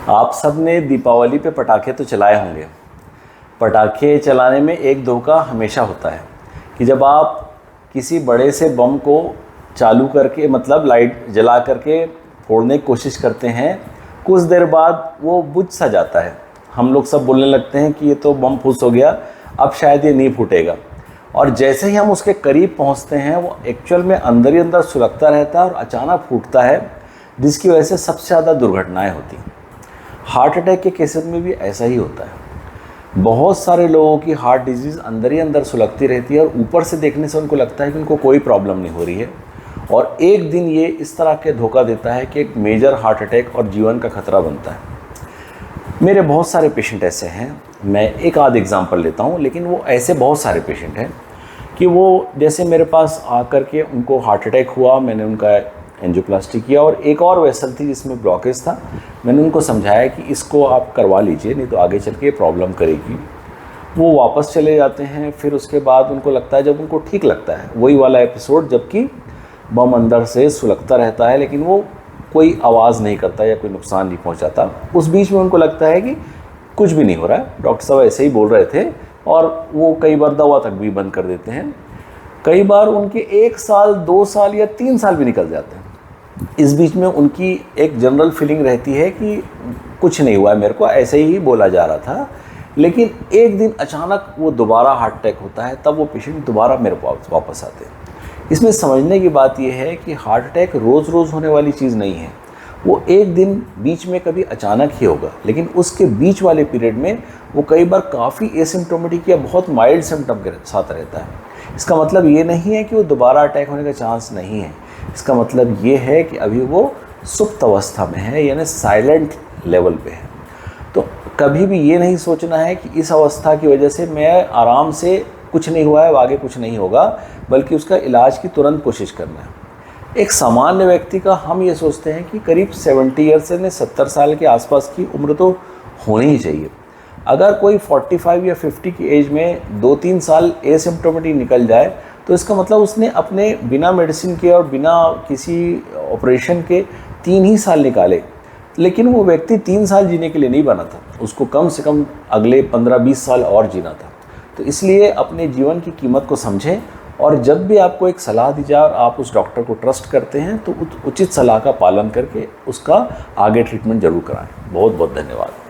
आप सब ने दीपावली पे पटाखे तो चलाए होंगे। पटाखे चलाने में एक धोखा हमेशा होता है कि जब आप किसी बड़े से बम को चालू करके मतलब लाइट जला करके फोड़ने की कोशिश करते हैं, कुछ देर बाद वो बुझ सा जाता है। हम लोग सब बोलने लगते हैं कि ये तो बम फुस हो गया, अब शायद ये नहीं फूटेगा। और जैसे ही हम उसके करीब पहुंचते हैं वो एक्चुअल में अंदर ही अंदर सुलगता रहता है और अचानक फूटता है, जिसकी वजह से सबसे ज़्यादा दुर्घटनाएं होती हैं। हार्ट अटैक के केसेस में भी ऐसा ही होता है। बहुत सारे लोगों की हार्ट डिजीज़ अंदर ही अंदर सुलगती रहती है और ऊपर से देखने से उनको लगता है कि उनको कोई प्रॉब्लम नहीं हो रही है, और एक दिन ये इस तरह के धोखा देता है कि एक मेजर हार्ट अटैक और जीवन का खतरा बनता है। मेरे बहुत सारे पेशेंट ऐसे हैं, मैं एक आध एग्जांपल लेता हूँ, लेकिन वो ऐसे बहुत सारे पेशेंट हैं कि वो जैसे मेरे पास आकर के उनको हार्ट अटैक हुआ, मैंने उनका एंजियोप्लास्टी किया और एक और वेसल थी जिसमें ब्लॉकेज था। मैंने उनको समझाया कि इसको आप करवा लीजिए, नहीं तो आगे चल के प्रॉब्लम करेगी। वो वापस चले जाते हैं। फिर उसके बाद उनको लगता है, जब उनको ठीक लगता है, वही वाला एपिसोड जबकि बम अंदर से सुलगता रहता है लेकिन वो कोई आवाज़ नहीं करता या कोई नुकसान नहीं पहुंचाता। उस बीच में उनको लगता है कि कुछ भी नहीं हो रहा है, डॉक्टर साहब ऐसे ही बोल रहे थे, और वो कई बार दवा तक भी बंद कर देते हैं। कई बार उनके 1 साल 2 साल या 3 साल भी निकल जाते हैं। इस बीच में उनकी एक जनरल फीलिंग रहती है कि कुछ नहीं हुआ है, मेरे को ऐसे ही बोला जा रहा था। लेकिन एक दिन अचानक वो दोबारा हार्ट अटैक होता है, तब वो पेशेंट दोबारा मेरे पास वापस आते हैं। इसमें समझने की बात यह है कि हार्ट अटैक रोज़ रोज़ होने वाली चीज़ नहीं है। वो एक दिन बीच में कभी अचानक ही होगा, लेकिन उसके बीच वाले पीरियड में वो कई बार काफ़ी एसिम्प्टोमेटिक या बहुत माइल्ड सिम्टम के साथ रहता है। इसका मतलब ये नहीं है कि वो दोबारा अटैक होने का चांस नहीं है। इसका मतलब ये है कि अभी वो सुप्त अवस्था में है, यानी साइलेंट लेवल पे है। तो कभी भी ये नहीं सोचना है कि इस अवस्था की वजह से मैं आराम से कुछ नहीं हुआ है, आगे कुछ नहीं होगा, बल्कि उसका इलाज की तुरंत कोशिश करना है। एक सामान्य व्यक्ति का हम ये सोचते हैं कि करीब 70 ईयर्स से 70 साल के आसपास की उम्र तो होनी ही चाहिए। अगर कोई 45 या 50 की एज में 2-3 साल एसिम्प्टोमेटिक निकल जाए, तो इसका मतलब उसने अपने बिना मेडिसिन के और बिना किसी ऑपरेशन के 3 ही साल निकाले। लेकिन वो व्यक्ति 3 साल जीने के लिए नहीं बना था, उसको कम से कम अगले 15-20 साल और जीना था। तो इसलिए अपने जीवन की कीमत को समझें, और जब भी आपको एक सलाह दी जाए और आप उस डॉक्टर को ट्रस्ट करते हैं, तो उचित सलाह का पालन करके उसका आगे ट्रीटमेंट जरूर कराएं। बहुत बहुत धन्यवाद।